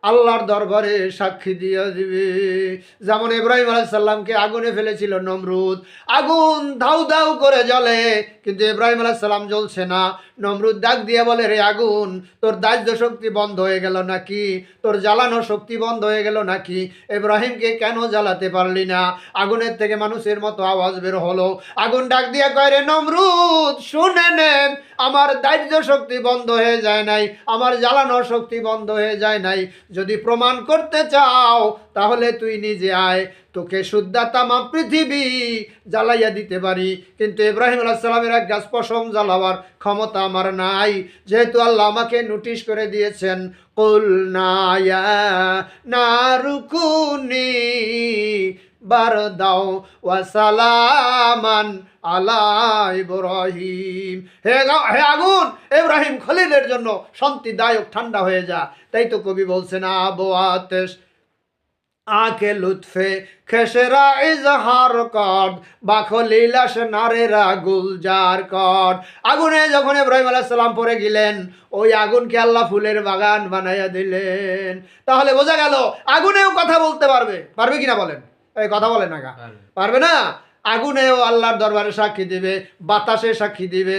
আল্লাহর দরবারে সাক্ষী দিয়ে দিবে। যেমন ইব্রাহিম আলাইহিস সালামকে আগুনে ফেলেছিল নমরুদ, আগুন ধাউ ধাউ করে জ্বলে, কিন্তু ইব্রাহিম আলাইহিস সালাম জ্বলছে না। নমরুদ ডাক দিয়ে বলে, রে আগুন, তোর দাহ্য শক্তি বন্ধ হয়ে গেল নাকি? তোর জ্বালানো শক্তি বন্ধ হয়ে গেল নাকি? ইব্রাহিমকে কেন জ্বালাতে পারলি না? আগুনের থেকে মানুষের মতো আওয়াজ বের হলো। আগুন ডাক দিয়ে কয়, রে নমরুদ, শুনে নে, আমার দাহ্য শক্তি বন্ধ হয়ে যায় নাই, আমার জ্বালানোর শক্তি বন্ধ হয়ে যায় নাই। যদি প্রমাণ করতে চাও তাহলে তুই নিজে আয়, তোকে শুদ্ধা তামাম পৃথিবী জ্বালাইয়া দিতে পারি, কিন্তু ইব্রাহিম আলাইহিস সালামের এক গাছ পশম জ্বালাবার ক্ষমতা আমার নাই। যেহেতু আল্লাহ আমাকে নোটিশ করে দিয়েছেন, কুলনা ইয়া নারুকুনি বারদাও ওয়া সালামান আলা ইব্রাহিম। হে আগুন, ইব্রাহিম খলিলের জন্য শান্তিদায়ক ঠান্ডা হয়ে যা। তাই তো কবি বলছেন, আবো আতেশ আকে লুৎফে খেসেরা ইজহার কর, বাখলিলাস নারেরা গুলজার কর। আগুনে যখন ইব্রাহিম আলাইহিস সালাম পড়ে গেলেন, ওই আগুনকে আল্লাহ ফুলের বাগান বানাইয়া দিলেন। তাহলে বোঝা গেল আগুনেও কথা বলতে পারবে। পারবে কিনা বলেন? এই কথা বলেন না, পারবে না? আগুনেও আল্লাহর দরবারে সাক্ষী দিবে, বাতাসে সাক্ষী দিবে।